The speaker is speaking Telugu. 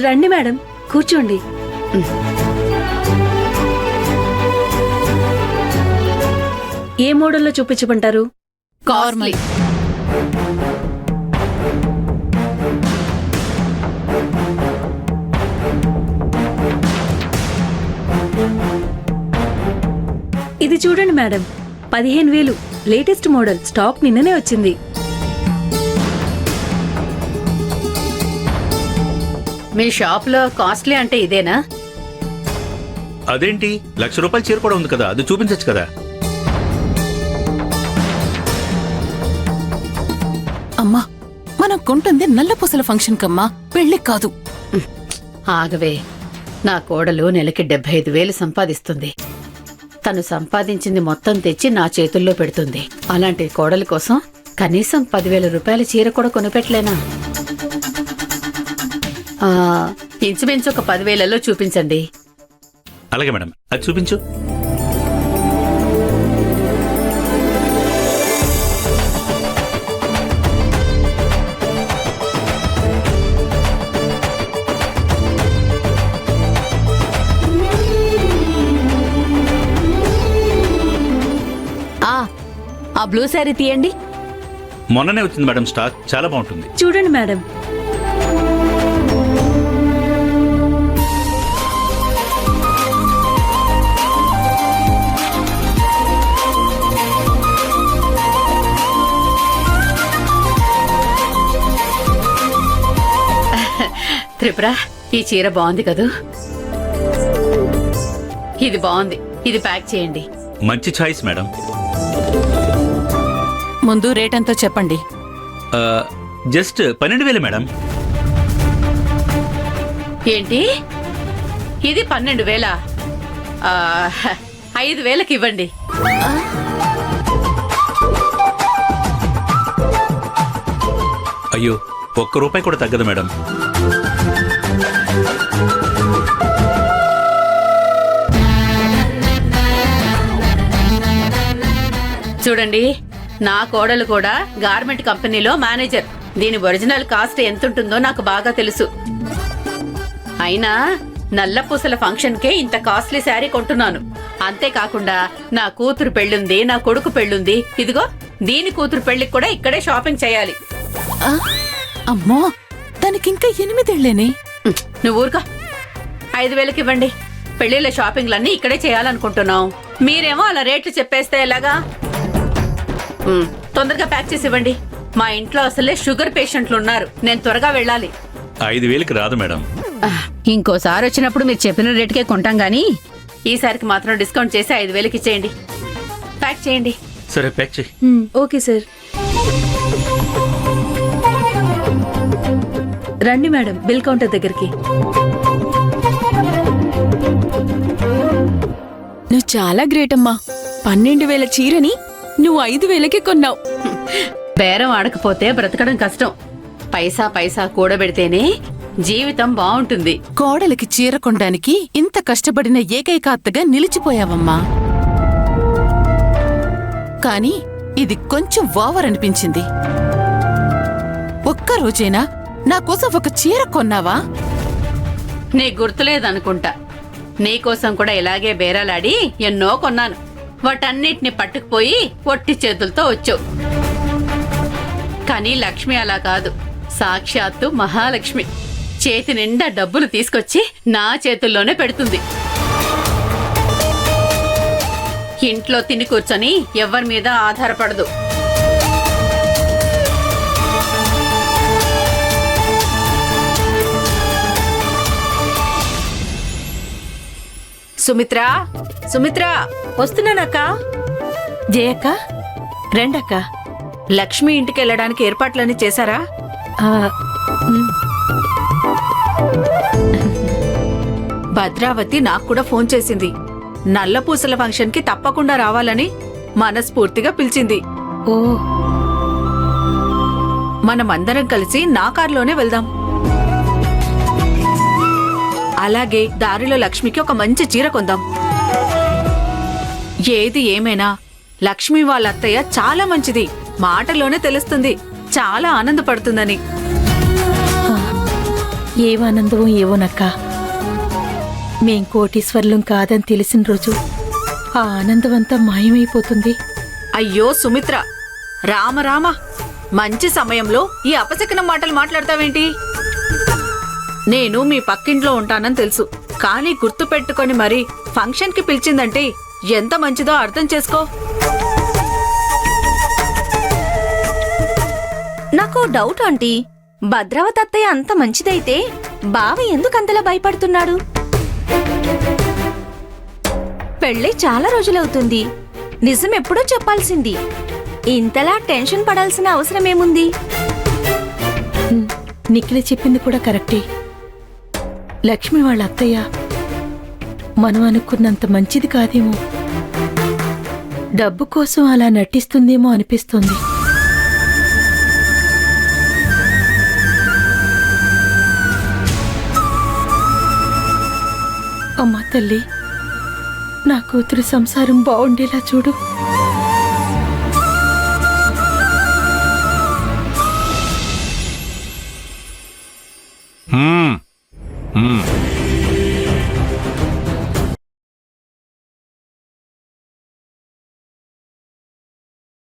రండి మేడం, కూర్చోండి. ఏ మోడల్లో చూపించమంటారు? కాస్ట్లీ. ఇది చూడండి మేడం, 15,000, లేటెస్ట్ మోడల్, స్టాక్ నిన్ననే వచ్చింది. మీ షాప్ లో కాస్ట్లీ అంటే ఇదేనా? అదేంటి, ₹1,00,000 చీర కూడా ఉంది కదా, అది చూపించచ్చు కదా. అమ్మా, మనం కొంటుంది నల్లపూసల ఫంక్షన్ కమ్మా, పెళ్లికి కాదు. ఆగవే, నా కోడలు నెలకి 75,000 సంపాదిస్తుంది. తను సంపాదించింది మొత్తం తెచ్చి నా చేతుల్లో పెడుతుంది. అలాంటి కోడలి కోసం కనీసం 10,000 రూపాయల చీర కూడా కొనిపెట్టలేనా? ఇంచుమించు ఒక 10,000లో చూపించండి. అలాగే మేడం, అది చూపించు. ఆ బ్లూ శారీ తీయండి. మొన్ననే వచ్చింది మేడం, స్టాక్ చాలా బాగుంటుంది. చూడండి మేడం. త్రిపుర, ఈ చీర బాగుంది కదూ? ఇది బాగుంది, ఇది ప్యాక్ చేయండి. మంచి చాయిస్ మేడం. ముందు రేట్ ఎంతో చెప్పండి. Just 12,000 madam. ఏంటి, ఇది 12,000? 5,000కి ఇవ్వండి. అయ్యో, ₹1 కూడా తగ్గదు మేడం. చూడండి, నా కోడలు కూడా గార్మెంట్ కంపెనీలో మేనేజర్. దీని ఒరిజినల్ కాస్ట్ ఎంతుంటుందో నాకు బాగా తెలుసు. అయినా నల్లపూసల ఫంక్షన్కే ఇంత కాస్ట్లీ శారీ కొంటున్నాను. అంతేకాకుండా నా కూతురు పెళ్ళుంది, నా కొడుకు పెళ్ళుంది. ఇదిగో, దీని కూతురు పెళ్లికి కూడా ఇక్కడే షాపింగ్ చేయాలి. అమ్మో, దానికింకా 8 ఏళ్లేనే. నువ్వు ఊరుగా. 5,000కి ఇవ్వండి. పెళ్లిళ్ళ షాపింగ్లన్నీ ఇక్కడే చేయాలనుకుంటున్నాం. మీరేమో అలా రేట్లు చెప్పేస్తే ఎలాగా? తొందరగా ప్యాక్ చేసి ఇవ్వండి. మా ఇంట్లో అసలే షుగర్ పేషెంట్లు ఉన్నారు. నేను త్వరగా వెళ్ళాలి. 5,000కి రాదు మేడం. ఇంకోసారి వచ్చినప్పుడు మీరు చెప్పిన రేటుకే కొంటాం గానీ ఈసారికి మాత్రం డిస్కౌంట్ చేసి 5,000కి ఇచ్చేయండి. ప్యాక్ చేయండి. సరే, ప్యాక్ చేయి. Okay sir. రండి మేడం, బిల్ కౌంటర్ దగ్గరికి. నువ్వు చాలా గ్రేట్ అమ్మా. 12,000 చీరని నువ్వు 5,000కి కొన్నావు. బేరం ఆడకపోతే బ్రతకడం కష్టం. పైసా పైసా కూడబెడితేనే జీవితం బాగుంటుంది. కోడలికి చీర కొనడానికి ఇంత కష్టపడిన ఏకైక అత్తగా నిలిచిపోయావమ్మా. కాని ఇది కొంచెం ఓవర్ అనిపించింది. ఒక్కరోజైనా నాకోసం ఒక చీర కొన్నావా? నీ గుర్తులేదనుకుంటా. నీకోసం కూడా ఇలాగే బేరాలాడి ఎన్నో కొన్నాను. వాటన్నిటిని పట్టుకుపోయి ఒట్టి చేతులతో వచ్చావు. కానీ లక్ష్మి అలా కాదు, సాక్షాత్తు మహాలక్ష్మి. చేతి నిండా డబ్బులు తీసుకొచ్చి నా చేతుల్లోనే పెడుతుంది. ఇంట్లో తిని కూర్చొని ఎవరి మీద ఆధారపడదు. సుమిత్రా, సుమిత్రా, వస్తున్నానక్క. జయక్క, రండక్క. లక్ష్మి ఇంటికి వెళ్ళడానికి ఏర్పాట్లన్నీ చేశారా? భద్రావతి నాకు కూడా ఫోన్ చేసింది. నల్లపూసల ఫంక్షన్ కి తప్పకుండా రావాలని మనస్ఫూర్తిగా పిలిచింది. ఓ, మనమందరం కలిసి నా కారులోనే వెళ్దాం. అలాగే దారిలో లక్ష్మికి ఒక మంచి చీర కొందాం. ఏది ఏమైనా లక్ష్మి వాళ్ళ అత్తయ్య చాలా మంచిది. మాటలోనే తెలుస్తుంది చాలా ఆనందపడుతుందని. ఏమానందమో ఏవోనక్క. మేం కోటీశ్వర్లం కాదని తెలిసిన రోజు ఆ ఆనందమంతా మాయమైపోతుంది. అయ్యో సుమిత్ర, రామ రామ, మంచి సమయంలో ఈ అపశకనం మాటలు మాట్లాడతావేంటి? నేను మీ పక్కింట్లో ఉంటానని తెలుసు, కానీ గుర్తు పెట్టుకొని మరి ఫంక్షన్కి పిలిచిందంటే ఎంత మంచిదో అర్థం చేసుకో. నాకు డౌట్ ఆంటీ, భద్రావతి అత్తయ్య అంత మంచిదైతే బావ ఎందుకంతలా భయపడుతున్నాడు? పెళ్ళై చాలా రోజులవుతుంది, నిజం ఎప్పుడో చెప్పాల్సింది. ఇంతలా టెన్షన్ పడాల్సిన అవసరమేముంది? నిఖిల చెప్పింది కూడా కరెక్టే. లక్ష్మి వాళ్ళ అత్తయ్య మనం అనుకున్నంత మంచిది కాదేమో. డబ్బు కోసం అలా నటిస్తుందేమో అనిపిస్తుంది. అమ్మా తల్లి, నా కూతురు సంసారం బాగుండేలా చూడు.